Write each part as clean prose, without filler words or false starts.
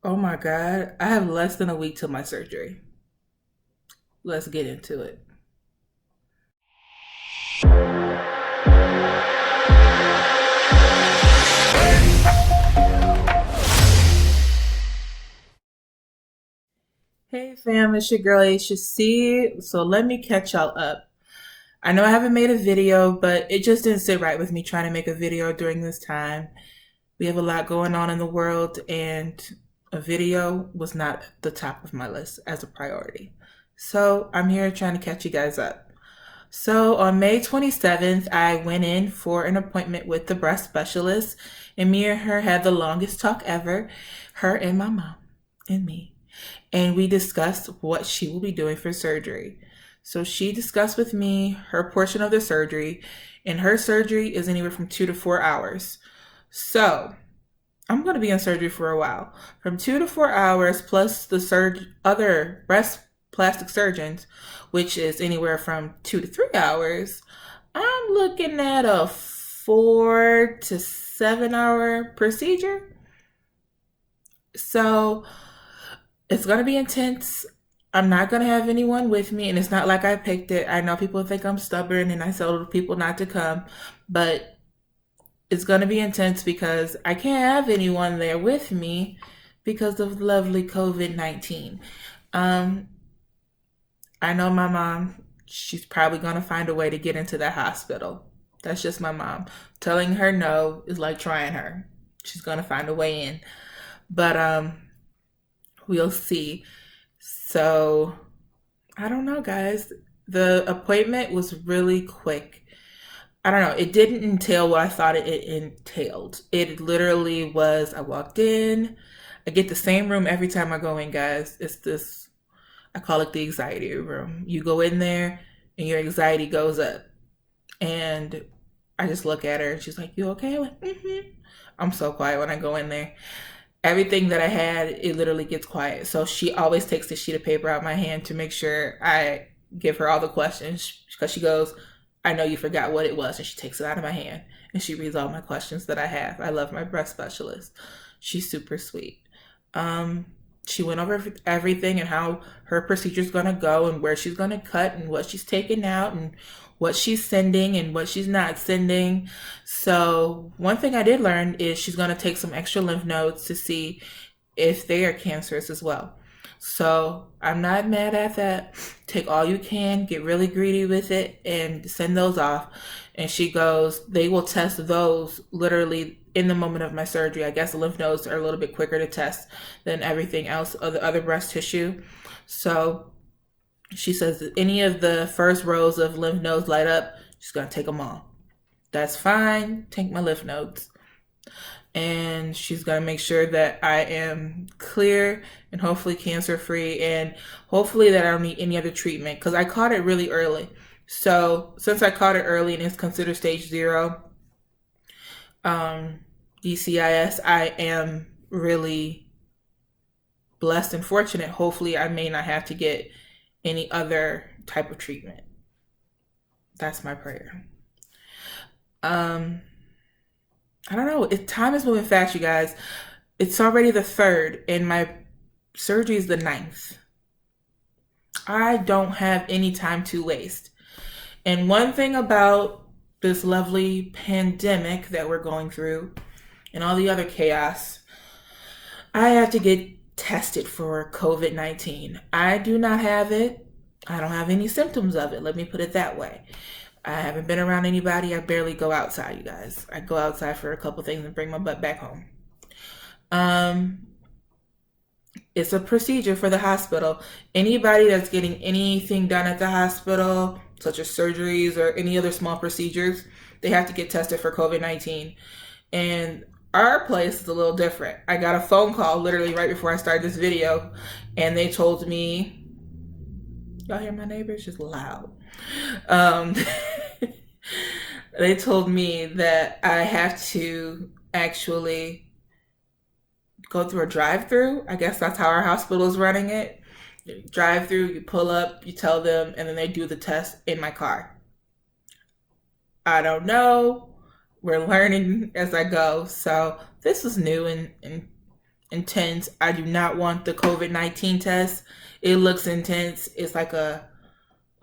Oh my God. I have less than a week till my surgery. Let's get into it. Hey fam, it's your girl HC. So let me catch y'all up. I know I haven't made a video, but it just didn't sit right with me trying to make a video during this time. We have a lot going on in the world, and a video was not the top of my list as a priority. So I'm here trying to catch you guys up. So on May 27th, I went in for an appointment with the breast specialist, and me and her had the longest talk ever, her and my mom and me. And we discussed what she will be doing for surgery. So she discussed with me her portion of the surgery, and her surgery is anywhere from 2 to 4 hours. So I'm going to be in surgery for a while. From 2 to 4 hours, plus the other breast plastic surgeons, which is anywhere from 2 to 3 hours, I'm looking at a 4 to 7 hour procedure. So it's going to be intense. I'm not going to have anyone with me, and it's not like I picked it. I know people think I'm stubborn and I tell people not to come, but it's going to be intense because I can't have anyone there with me because of lovely COVID-19. Um, I know my mom, she's probably going to find a way to get into the hospital. That's just my mom. Telling her no is like trying her. She's going to find a way in. But we'll see. So, I don't know, guys. The appointment was really quick. I don't know. It didn't entail what I thought it entailed. It literally was, I walked in. I get the same room every time I go in, guys. It's this, I call it the anxiety room. You go in there and your anxiety goes up. And I just look at her and she's like, "You okay?" I went, "Mm-hmm." I'm so quiet when I go in there. Everything that I had, it literally gets quiet. So she always takes the sheet of paper out of my hand to make sure I give her all the questions because she goes, "I know you forgot what it was." And she takes it out of my hand and she reads all my questions that I have. I love my breast specialist. She's super sweet. Um, she went over everything and how her procedure's gonna go and where she's gonna cut and what she's taking out and what she's sending and what she's not sending. So one thing I did learn is she's gonna take some extra lymph nodes to see if they are cancerous as well. So I'm not mad at that. Take all you can, get really greedy with it, and send those off. And she goes, they will test those literally in the moment of my surgery. I guess the lymph nodes are a little bit quicker to test than everything else of the other breast tissue. So she says that any of the first rows of lymph nodes light up, she's gonna take them all. That's fine. Take my lymph nodes, and she's going to make sure that I am clear and hopefully cancer free and hopefully that I don't need any other treatment because I caught it really early. So since I caught it early and it's considered stage 0, um, DCIS, I am really blessed and fortunate. Hopefully I may not have to get any other type of treatment. That's my prayer. Um, I don't know. Time is moving fast, you guys. It's already the 3rd, and my surgery is the 9th. I don't have any time to waste. And one thing about this lovely pandemic that we're going through and all the other chaos, I have to get tested for COVID-19. I do not have it. I don't have any symptoms of it. Let me put it that way. I haven't been around anybody. I barely go outside, you guys. I go outside for a couple things and bring my butt back home. Um, it's a procedure for the hospital. Anybody that's getting anything done at the hospital, such as surgeries or any other small procedures, they have to get tested for COVID-19. And our place is a little different. I got a phone call literally right before I started this video, and they told me, y'all hear my neighbors? Just loud. Um, they told me that I have to actually go through a drive-through. I guess that's how our hospital is running it. You drive through, you pull up, you tell them, and then they do the test in my car. I don't know. We're learning as I go. So this is new and intense. I do not want the COVID-19 test. It looks intense. It's like a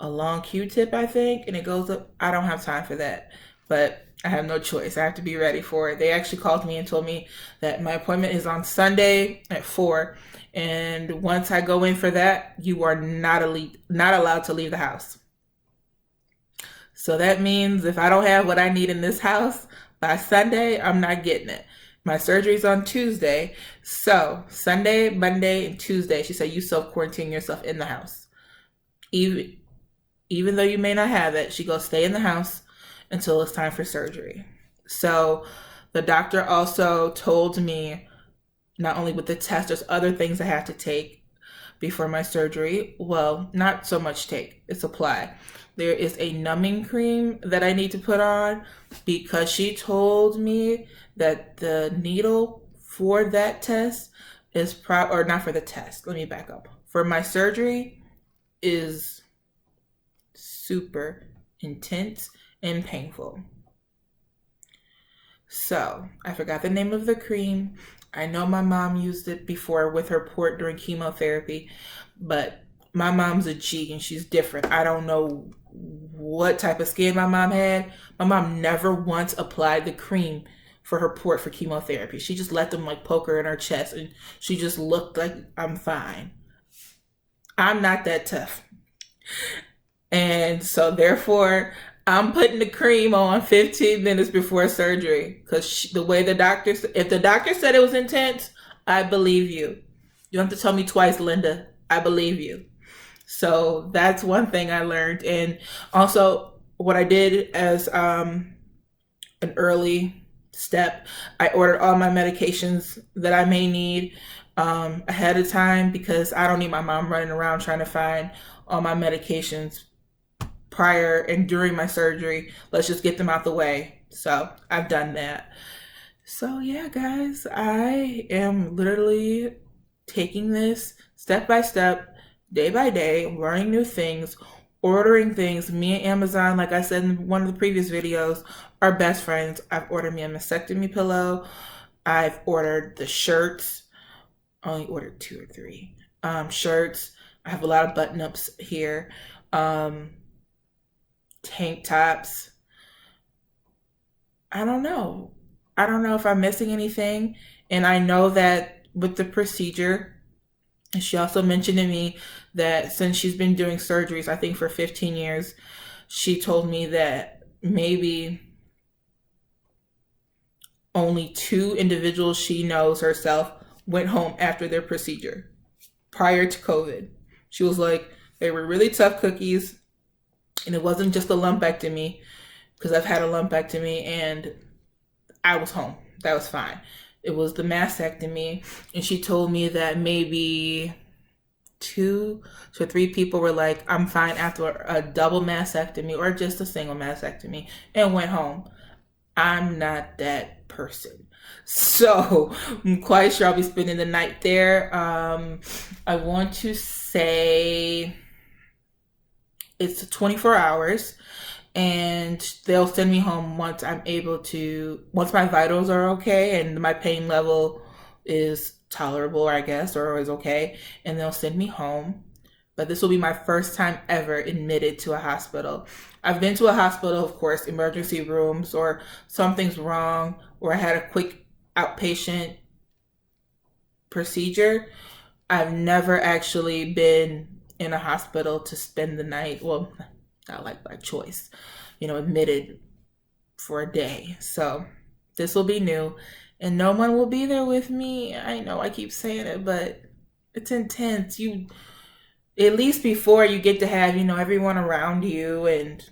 long Q-tip, I think, and it goes up. I don't have time for that, but I have no choice. I have to be ready for it. They actually called me and told me that my appointment is on Sunday at 4, and once I go in for that, you are not allowed to leave the house. So that means if I don't have what I need in this house by Sunday, I'm not getting it. My surgery's on Tuesday. So Sunday, Monday, and Tuesday, she said you self-quarantine yourself in the house. Even even though you may not have it, she goes stay in the house until it's time for surgery. So the doctor also told me not only with the test, there's other things I have to take before my surgery. Well, not so much take, it's apply. There is a numbing cream that I need to put on because she told me that the needle for that test is or not for the test. Let me back up. For my surgery is super intense and painful. So I forgot the name of the cream. I know my mom used it before with her port during chemotherapy, but my mom's a G and she's different. I don't know what type of skin my mom had. My mom never once applied the cream for her port for chemotherapy. She just let them like poke her in her chest and she just looked like I'm fine. I'm not that tough. And so therefore, I'm putting the cream on 15 minutes before surgery because the way the doctor, if the doctor said it was intense, I believe you. You don't have to tell me twice, Linda. I believe you. So that's one thing I learned. And also what I did as an early step, I ordered all my medications that I may need ahead of time because I don't need my mom running around trying to find all my medications prior and during my surgery. Let's just get them out the way. So I've done that. So yeah, guys, I am literally taking this step by step, day by day, learning new things, ordering things. Me and Amazon, like I said in one of the previous videos, are best friends. I've ordered me a Masectomy pillow. I've ordered the shirts. I only ordered 2 or 3 shirts. I have a lot of button ups here. Tank tops. I don't know. I don't know if I'm missing anything. And I know that with the procedure, she also mentioned to me that since she's been doing surgeries, I think for 15 years, she told me that maybe only 2 individuals she knows herself went home after their procedure prior to COVID. She was like, they were really tough cookies. And it wasn't just a lumpectomy, because I've had a lumpectomy and I was home. That was fine. It was the mastectomy. And she told me that maybe 2 to 3 people were like, I'm fine after a double mastectomy or just a single mastectomy and went home. I'm not that person. So I'm quite sure I'll be spending the night there. I want to say it's 24 hours and they'll send me home once once my vitals are okay and my pain level is tolerable, I guess, or is okay, and they'll send me home. But this will be my first time ever admitted to a hospital. I've been to a hospital, of course, emergency rooms, or something's wrong, or I had a quick outpatient procedure. I've never actually been in a hospital to spend the night. Well, not like by choice, admitted for a day. So this will be new and no one will be there with me. I know I keep saying it, but it's intense. At least before you get to have, everyone around you, and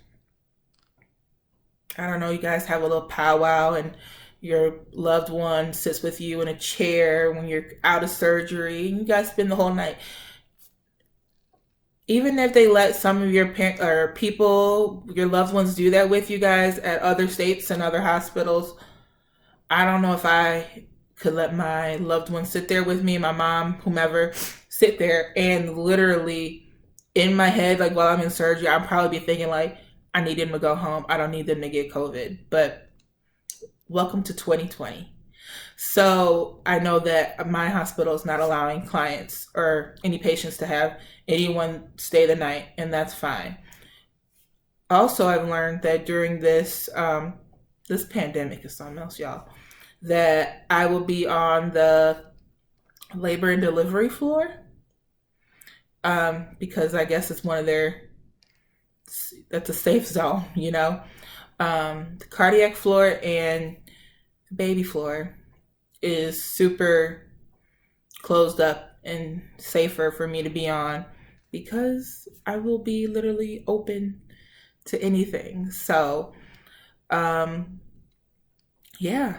I don't know, you guys have a little powwow and your loved one sits with you in a chair when you're out of surgery and you guys spend the whole night. Even if they let some of your people, your loved ones, do that with you guys at other states and other hospitals, I don't know if I could let my loved one sit there with me, my mom, whomever, sit there and literally in my head, like while I'm in surgery, I'll probably be thinking like, I need them to go home. I don't need them to get COVID. But welcome to 2020. So I know that my hospital is not allowing clients or any patients to have anyone stay the night, and that's fine. Also, I've learned that during this pandemic is something else, y'all. That I will be on the labor and delivery floor, because I guess it's one of their that's a safe zone, you know. The cardiac floor and baby floor is super closed up and safer for me to be on because I will be literally open to anything. So, um, yeah,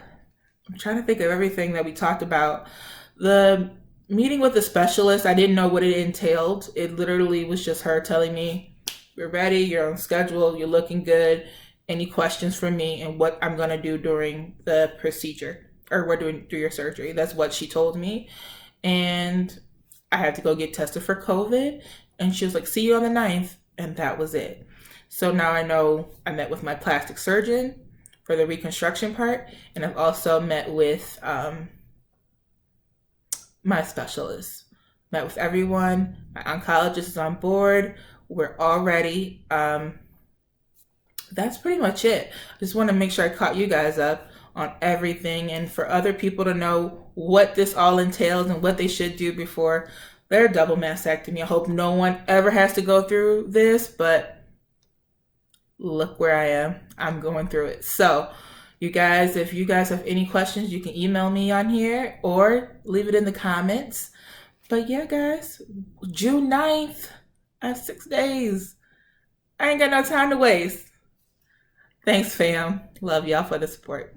I'm trying to think of everything that we talked about. The meeting with the specialist, I didn't know what it entailed. It literally was just her telling me, "You're ready, you're on schedule, you're looking good. Any questions from me and what I'm going to do during the procedure or we're doing through your surgery." That's what she told me. And I had to go get tested for COVID. And she was like, "See you on the 9th." And that was it. So now I know I met with my plastic surgeon for the reconstruction part. And I've also met with my specialist. Met with everyone. My oncologist is on board. We're all ready. That's pretty much it. I just want to make sure I caught you guys up on everything and for other people to know what this all entails and what they should do before their double mastectomy. I hope no one ever has to go through this, but look where I am. I'm going through it. So, you guys, if you guys have any questions, you can email me on here or leave it in the comments. But yeah, guys, June 9th, I have 6 days. I ain't got no time to waste. Thanks, fam. Love y'all for the support.